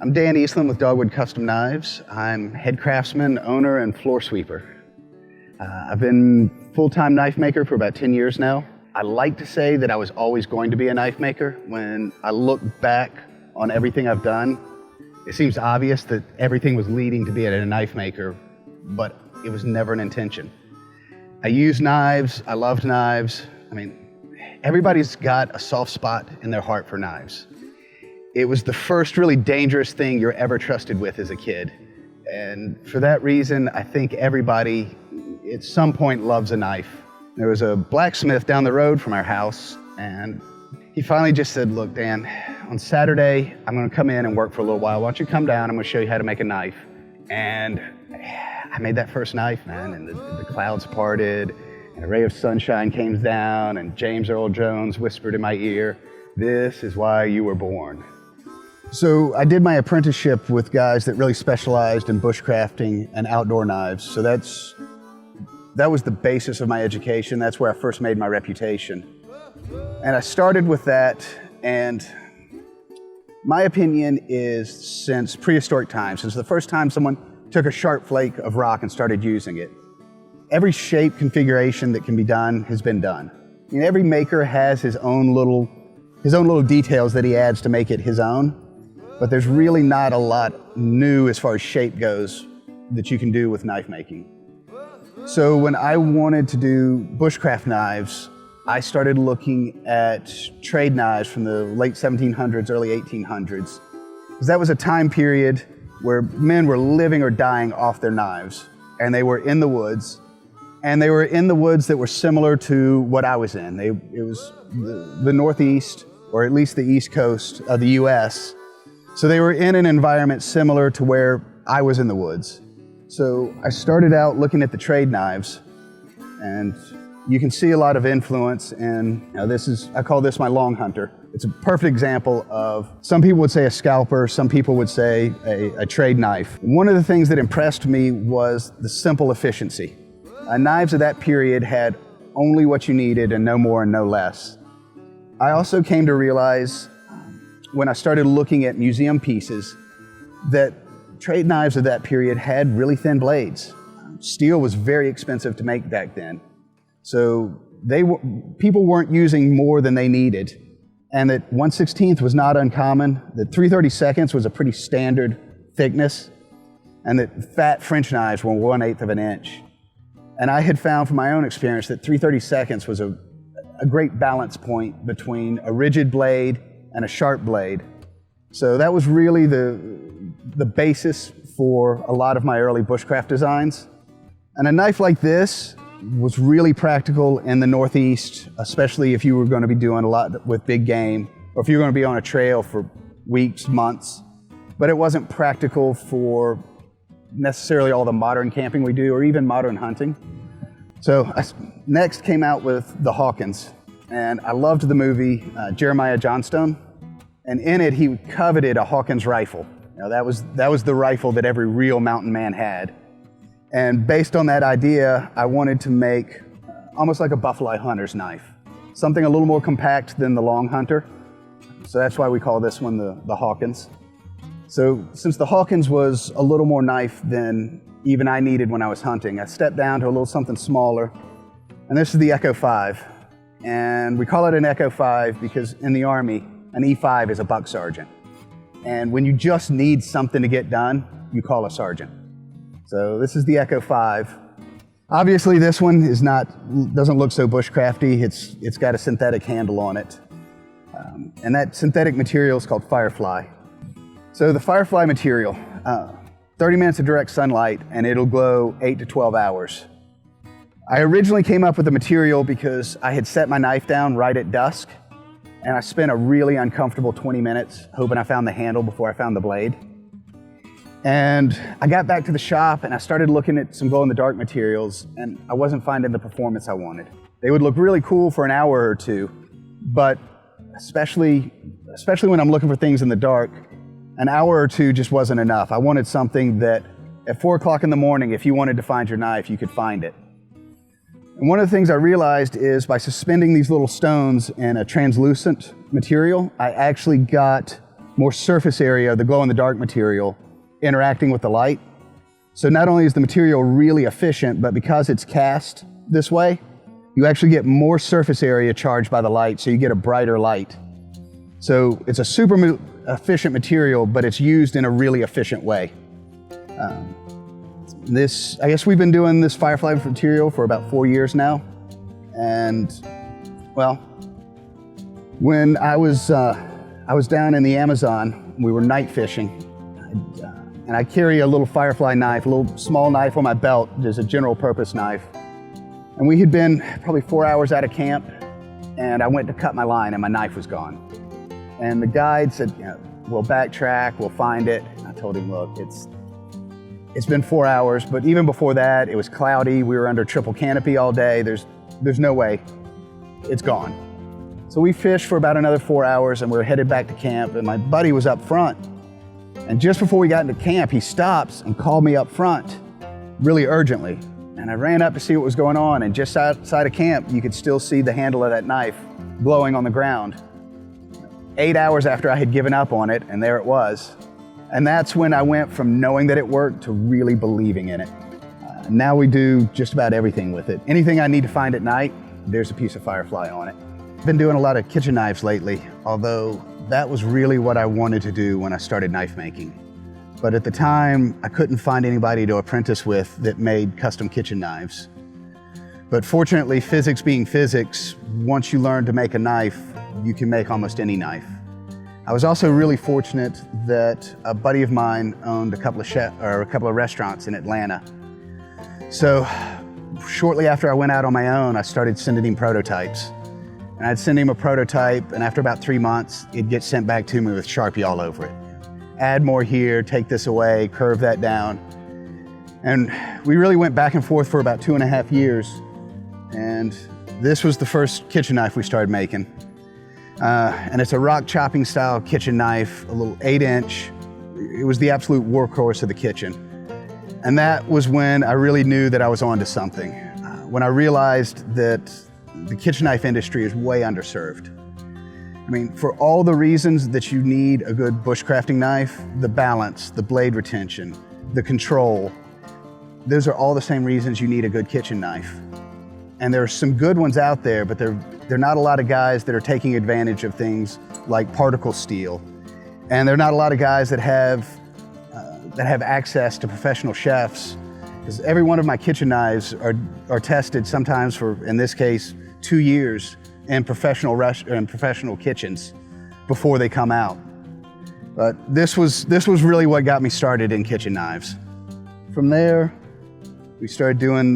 I'm Dan Eastland with Dogwood Custom Knives. I'm head craftsman, owner, and floor sweeper. I've been full-time knife maker for about 10 years now. I like to say that I was always going to be a knife maker. When I look back on everything I've done, it seems obvious that everything was leading to being a knife maker, but it was never an intention. I use knives, I loved knives. I mean, everybody's got a soft spot in their heart for knives. It was the first really dangerous thing you're ever trusted with as a kid. And for that reason, I think everybody at some point loves a knife. There was a blacksmith down the road from our house, and he finally just said, "Look, Dan, on Saturday, I'm gonna come in and work for a little while. Why don't you come down, I'm gonna show you how to make a knife." And I made that first knife, man, and the clouds parted, and a ray of sunshine came down, and James Earl Jones whispered in my ear, "This is why you were born." So I did my apprenticeship with guys that really specialized in bushcrafting and outdoor knives. So that was the basis of my education. That's where I first made my reputation. And I started with that, and my opinion is since prehistoric times, since the first time someone took a sharp flake of rock and started using it, every shape configuration that can be done has been done. I mean, every maker has his own little details that he adds to make it his own. But there's really not a lot new as far as shape goes that you can do with knife making. So when I wanted to do bushcraft knives, I started looking at trade knives from the late 1700s, early 1800s. Because that was a time period where men were living or dying off their knives. And they were in the woods. And they were in the woods that were similar to what I was in. It was the Northeast, or at least the East Coast of the US. So they were in an environment similar to where I was in the woods. So I started out looking at the trade knives, and you can see a lot of influence in, I call this my long hunter. It's a perfect example of, some people would say a scalper, some people would say a trade knife. One of the things that impressed me was the simple efficiency. Knives of that period had only what you needed and no more and no less. I also came to realize when I started looking at museum pieces that trade knives of that period had really thin blades. Steel was very expensive to make back then. So people weren't using more than they needed. And that 1/16 was not uncommon, that 3/32 was a pretty standard thickness, and that fat French knives were 1/8 of an inch. And I had found from my own experience that 3/32 was a great balance point between a rigid blade and a sharp blade. So that was really the basis for a lot of my early bushcraft designs. And a knife like this was really practical in the Northeast, especially if you were going to be doing a lot with big game, or if you were going to be on a trail for weeks, months. But it wasn't practical for necessarily all the modern camping we do, or even modern hunting. So I next came out with the Hawkins. And I loved the movie Jeremiah Johnstone, and in it he coveted a Hawkins rifle. That was the rifle that every real mountain man had. And based on that idea, I wanted to make almost like a buffalo hunter's knife, something a little more compact than the long hunter. So that's why we call this one the Hawkins. So since the Hawkins was a little more knife than even I needed when I was hunting, I stepped down to a little something smaller, and this is the Echo 5. And we call it an Echo 5 because in the Army, an E5 is a buck sergeant. And when you just need something to get done, you call a sergeant. So this is the Echo 5. Obviously this one doesn't look so bushcrafty. It's got a synthetic handle on it. And that synthetic material is called Firefly. So the Firefly material, 30 minutes of direct sunlight and it'll glow 8 to 12 hours. I originally came up with the material because I had set my knife down right at dusk, and I spent a really uncomfortable 20 minutes hoping I found the handle before I found the blade. And I got back to the shop and I started looking at some glow-in-the-dark materials, and I wasn't finding the performance I wanted. They would look really cool for an hour or two, but especially when I'm looking for things in the dark, an hour or two just wasn't enough. I wanted something that at 4 o'clock in the morning, if you wanted to find your knife, you could find it. And one of the things I realized is by suspending these little stones in a translucent material, I actually got more surface area, the glow-in-the-dark material, interacting with the light. So not only is the material really efficient, but because it's cast this way, you actually get more surface area charged by the light, so you get a brighter light. So it's a super efficient material, but it's used in a really efficient way. I guess we've been doing this Firefly material for about 4 years now. And well, when I was down in the Amazon, we were night fishing, and I carry a little Firefly knife, a little small knife on my belt, just a general purpose knife. And we had been probably 4 hours out of camp, and I went to cut my line and my knife was gone. And the guide said, we'll backtrack, we'll find it. I told him, look, it's been 4 hours, but even before that, it was cloudy. We were under triple canopy all day. There's no way, it's gone. So we fished for about another 4 hours and we were headed back to camp, and my buddy was up front. And just before we got into camp, he stops and called me up front really urgently. And I ran up to see what was going on, and just outside of camp, you could still see the handle of that knife glowing on the ground. 8 hours after I had given up on it, and there it was. And that's when I went from knowing that it worked to really believing in it. Now we do just about everything with it. Anything I need to find at night, there's a piece of Firefly on it. I've been doing a lot of kitchen knives lately, although that was really what I wanted to do when I started knife making. But at the time, I couldn't find anybody to apprentice with that made custom kitchen knives. But fortunately, physics being physics, once you learn to make a knife, you can make almost any knife. I was also really fortunate that a buddy of mine owned a couple of restaurants in Atlanta. So shortly after I went out on my own, I started sending him prototypes. And I'd send him a prototype, and after about 3 months, it'd get sent back to me with Sharpie all over it. Add more here, take this away, curve that down. And we really went back and forth for about 2.5 years. And this was the first kitchen knife we started making. And it's a rock chopping style kitchen knife, a little 8-inch. It was the absolute workhorse of the kitchen. And that was when I really knew that I was onto something. When I realized that the kitchen knife industry is way underserved. I mean, for all the reasons that you need a good bushcrafting knife, the balance, the blade retention, the control, those are all the same reasons you need a good kitchen knife. And there are some good ones out there, but there are not a lot of guys that are taking advantage of things like particle steel. And there are not a lot of guys that have access to professional chefs, because every one of my kitchen knives are tested sometimes for, in this case, 2 years in professional kitchens before they come out. But this was really what got me started in kitchen knives. From there, we started doing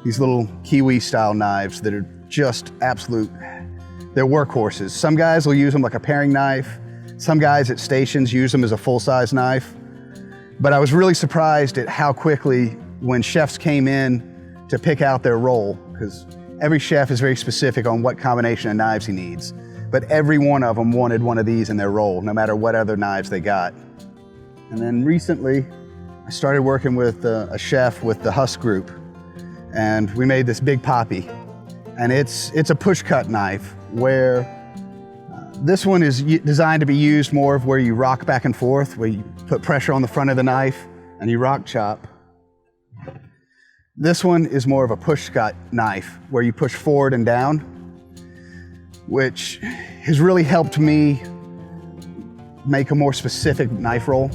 these little Kiwi style knives that are just absolute, they're workhorses. Some guys will use them like a paring knife. Some guys at stations use them as a full-size knife. But I was really surprised at how quickly, when chefs came in to pick out their roll, because every chef is very specific on what combination of knives he needs, but every one of them wanted one of these in their roll, no matter what other knives they got. And then recently, I started working with a chef with the Huss group, and we made this big poppy. And it's a push cut knife, where this one is designed to be used more of where you rock back and forth, where you put pressure on the front of the knife and you rock chop. This one is more of a push cut knife, where you push forward and down, which has really helped me make a more specific knife roll.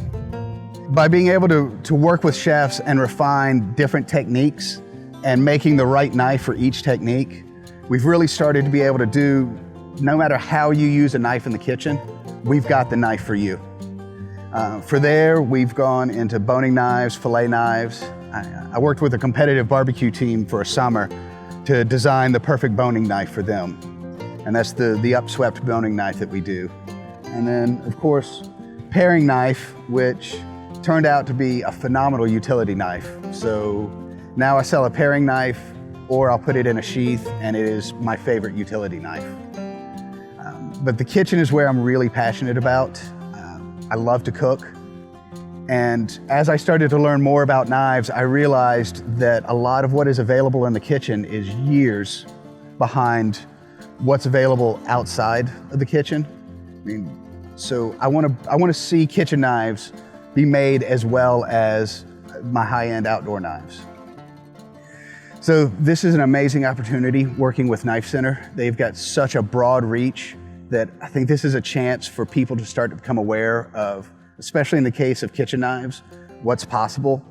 By being able to work with chefs and refine different techniques and making the right knife for each technique, we've really started to be able to do, no matter how you use a knife in the kitchen, we've got the knife for you. For there, we've gone into boning knives, fillet knives. I worked with a competitive barbecue team for a summer to design the perfect boning knife for them. And that's the upswept boning knife that we do. And then, of course, paring knife, which turned out to be a phenomenal utility knife. So now I sell a paring knife, or I'll put it in a sheath, and it is my favorite utility knife. But the kitchen is where I'm really passionate about. I love to cook. And as I started to learn more about knives, I realized that a lot of what is available in the kitchen is years behind what's available outside of the kitchen. I mean, So I want to see kitchen knives be made as well as my high-end outdoor knives. So this is an amazing opportunity working with KnifeCenter. They've got such a broad reach that I think this is a chance for people to start to become aware of, especially in the case of kitchen knives, what's possible,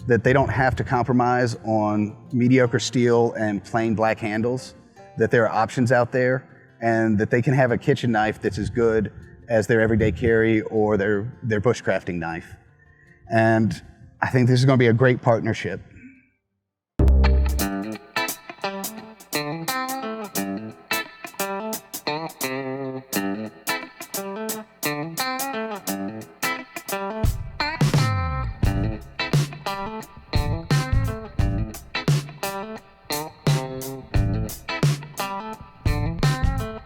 that they don't have to compromise on mediocre steel and plain black handles, that there are options out there, and that they can have a kitchen knife that's as good as their everyday carry or their bushcrafting knife. And I think this is going to be a great partnership.